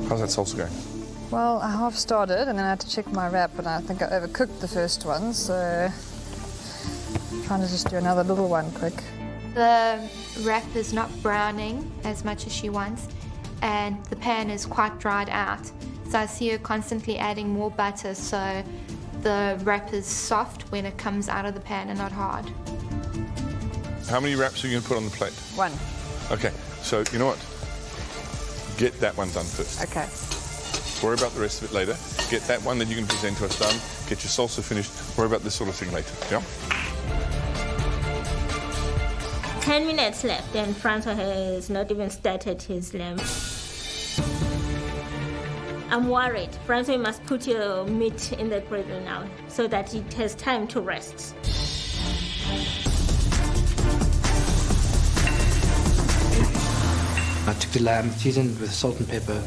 How's that salsa going? Well, I half started and then I had to check my wrap, and I think I overcooked the first one, so trying to just do another little one quick. The wrap is not browning as much as she wants, and the pan is quite dried out. So I see her constantly adding more butter, so the wrap is soft when it comes out of the pan and not hard. How many wraps are you going to put on the plate? One. Okay, so you know what? Get that one done first. Okay. Worry about the rest of it later. Get that one that you can present to us done. Get your salsa finished. Worry about this sort of thing later. Yeah? 10 minutes left, and Francois has not even started his lamb. I'm worried. Francois, you must put your meat in the griddle now so that it has time to rest. I took the lamb, seasoned with salt and pepper.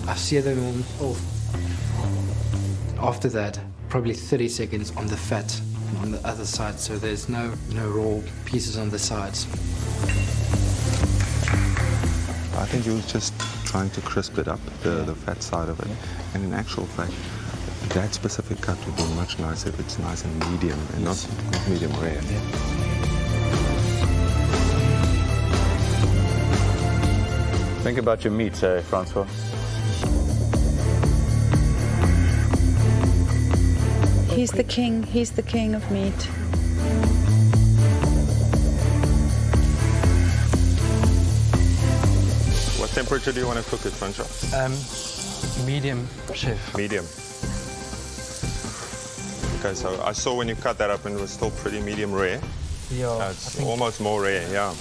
I seared them off. After that, probably 30 seconds on the fat on the other side, so there's no raw pieces on the sides. I think you were just trying to crisp it up, the fat side of it. And in actual fact, that specific cut would be much nicer if it's nice and medium and not medium rare. Think about your meat, Francois. He's the king of meat. What temperature do you want to cook it, Francois? Medium, chef. Medium. Okay, so I saw when you cut that up and it was still pretty medium rare. Yeah, It's almost more rare, yeah.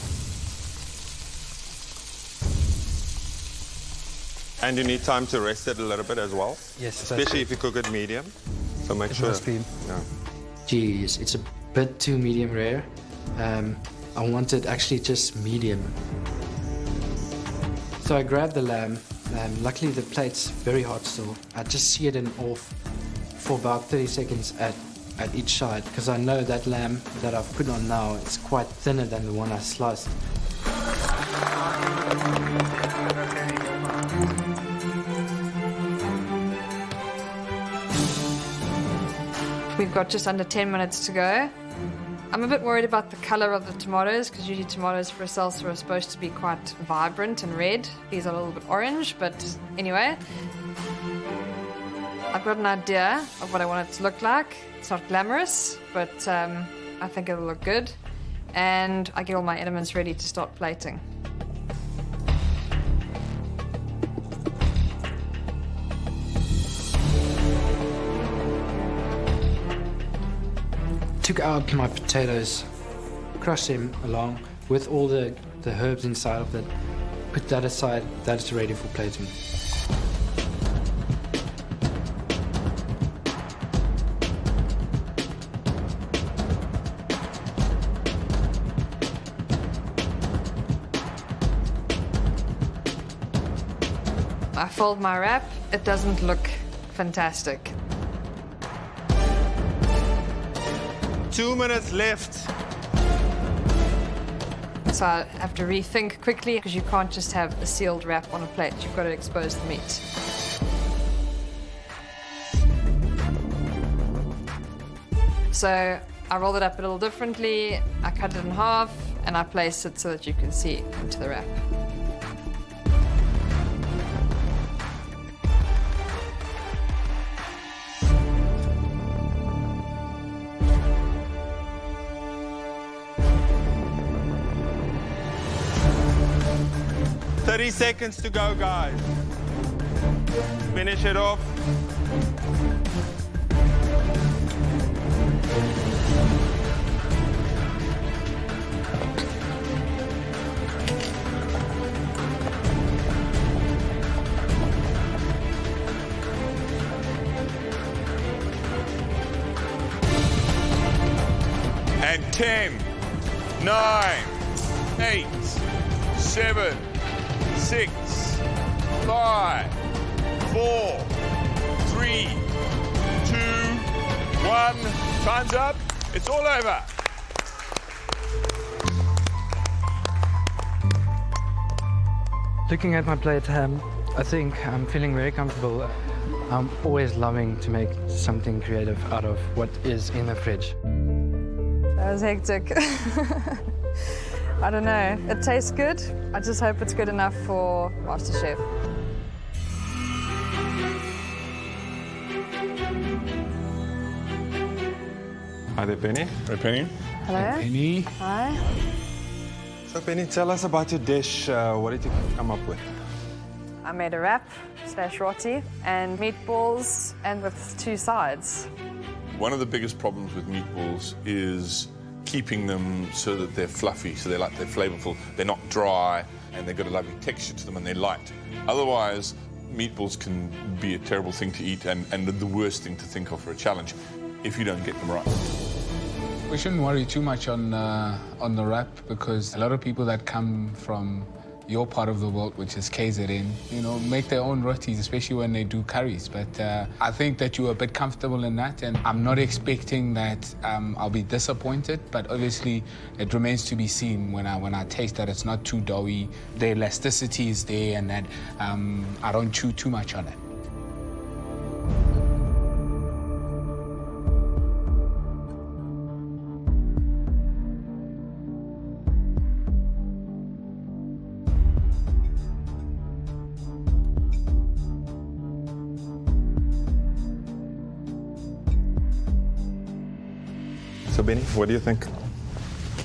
And you need time to rest it a little bit as well. Yes, especially if you cook it medium. So make sure. Must be. Yeah. Geez, it's a bit too medium rare. I wanted actually just medium. So I grabbed the lamb. Luckily the plate's very hot still. I just seared it off for about 30 seconds at each side, because I know that lamb that I've put on now is quite thinner than the one I sliced. We've got just under 10 minutes to go. I'm a bit worried about the color of the tomatoes, because usually tomatoes for a salsa are supposed to be quite vibrant and red. These are a little bit orange, but anyway. I've got an idea of what I want it to look like. It's not glamorous, but I think it'll look good. And I get all my elements ready to start plating. Took out my potatoes, crushed them along with all the herbs inside of it, put that aside, that is ready for plating. I fold my wrap. It doesn't look fantastic. 2 minutes left. So I have to rethink quickly, because you can't just have a sealed wrap on a plate. You've got to expose the meat. So I rolled it up a little differently. I cut it in half and I place it so that you can see into the wrap. Thirty seconds to go, guys. Finish it off. And 10, 9, 8, 7, 6, 5, 4, 3, 2, 1. Time's up. It's all over. Looking at my plate, I think I'm feeling very comfortable. I'm always loving to make something creative out of what is in the fridge. That was hectic. I don't know. It tastes good. I just hope it's good enough for MasterChef. Hi there, Penny. Hey, Penny. Hello. Penny. Hi. So, Penny, tell us about your dish. What did you come up with? I made a wrap / roti and meatballs and with 2 sides. One of the biggest problems with meatballs is keeping them so that they're fluffy, so they're flavorful, they're not dry, and they've got a lovely texture to them and they're light. Otherwise, meatballs can be a terrible thing to eat and the worst thing to think of for a challenge if you don't get them right. We shouldn't worry too much on the wrap, because a lot of people that come from your part of the world, which is KZN, you know, make their own rotis, especially when they do curries. But I think that you're a bit comfortable in that, and I'm not expecting that I'll be disappointed, but obviously it remains to be seen when I taste that it's not too doughy, the elasticity is there, and that I don't chew too much on it. So, Benny, what do you think?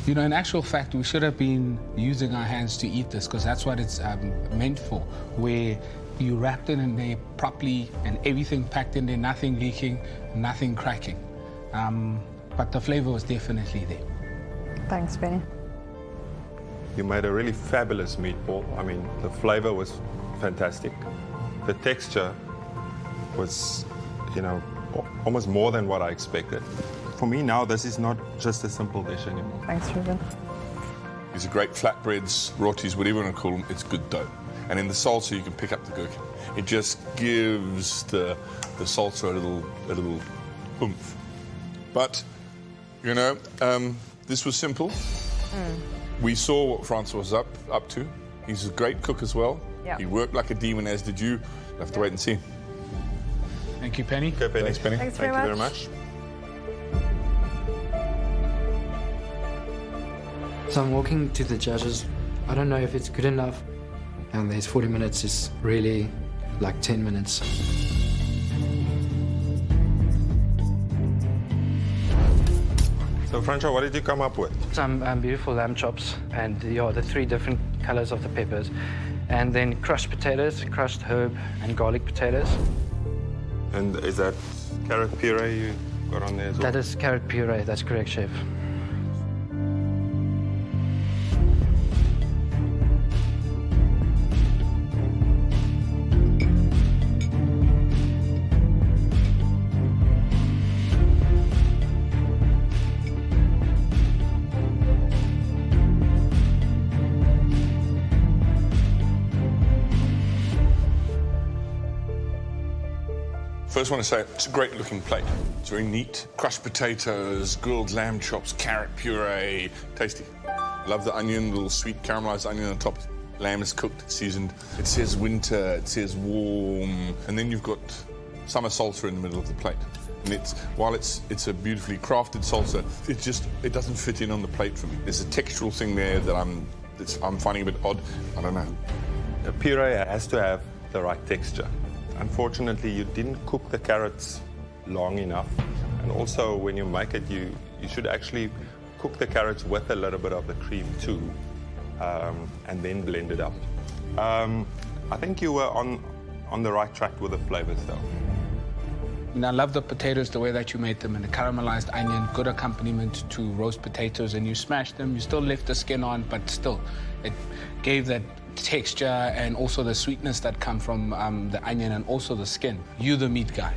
You know, in actual fact, we should have been using our hands to eat this, because that's what it's meant for, where you wrapped it in there properly and everything packed in there, nothing leaking, nothing cracking. But the flavor was definitely there. Thanks, Benny. You made a really fabulous meatball. I mean, the flavor was fantastic. The texture was, you know, almost more than what I expected. For me now, this is not just a simple dish anymore. Thanks, Ruben. These are great flatbreads, rotis, whatever you want to call them. It's good dough. And in the salsa, you can pick up the gherkin. It just gives the salsa a little oomph. But, you know, this was simple. We saw what Francois was up to. He's a great cook as well. Yeah. He worked like a demon, as did you. You'll have to wait and see. Thank you, Penny. Okay, Penny. Thanks, Penny. Thanks Thank you very very much. much. So I'm walking to the judges. I don't know if it's good enough. And these 40 minutes is really like 10 minutes. So, Francois, what did you come up with? Some beautiful lamb chops and the 3 different colors of the peppers. And then crushed potatoes, crushed herb and garlic potatoes. And is that carrot puree you got on there as well? That is carrot puree, that's correct, chef. First, I want to say it's a great looking plate. It's very neat. Crushed potatoes, grilled lamb chops, carrot puree. Tasty. Love the onion, little sweet caramelized onion on top. Lamb is cooked, seasoned. It says winter, it says warm. And then you've got summer salsa in the middle of the plate. And while it's a beautifully crafted salsa, it doesn't fit in on the plate for me. There's a textural thing there that I'm finding a bit odd. I don't know. The puree has to have the right texture. Unfortunately, you didn't cook the carrots long enough. And also, when you make it, you should actually cook the carrots with a little bit of the cream too, and then blend it up. I think you were on the right track with the flavors though. And I love the potatoes, the way that you made them, and the caramelized onion, good accompaniment to roast potatoes, and you smashed them. You still left the skin on, but still, it gave that texture and also the sweetness that come from the onion and also the skin. You the meat guy.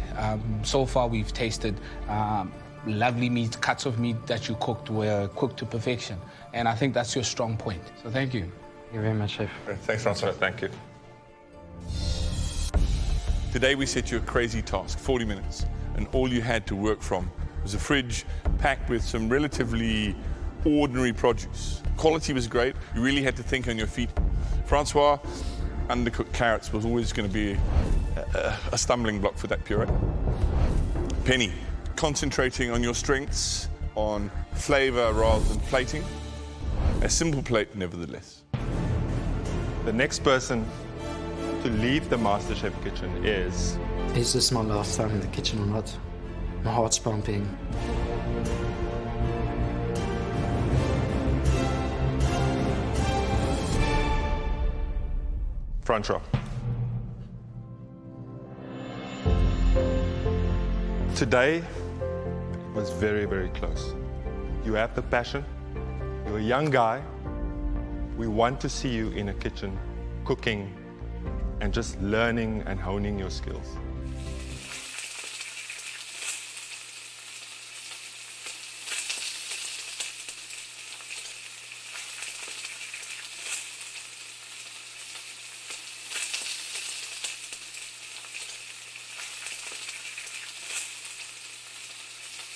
So far we've tasted lovely meat, cuts of meat that you cooked were cooked to perfection. And I think that's your strong point. So thank you. Thank you very much, chef. Thanks, Francois. Thank you. Today we set you a crazy task, 40 minutes, and all you had to work from was a fridge packed with some relatively ordinary produce. Quality was great. You really had to think on your feet. Francois, undercooked carrots was always going to be a stumbling block for that puree. Penny, concentrating on your strengths, on flavour rather than plating. A simple plate, nevertheless. The next person to leave the MasterChef kitchen is... Is this my last time in the kitchen or not? My heart's pumping. Front row. Today was very, very close. You have the passion. You're a young guy. We want to see you in a kitchen, cooking, and just learning and honing your skills.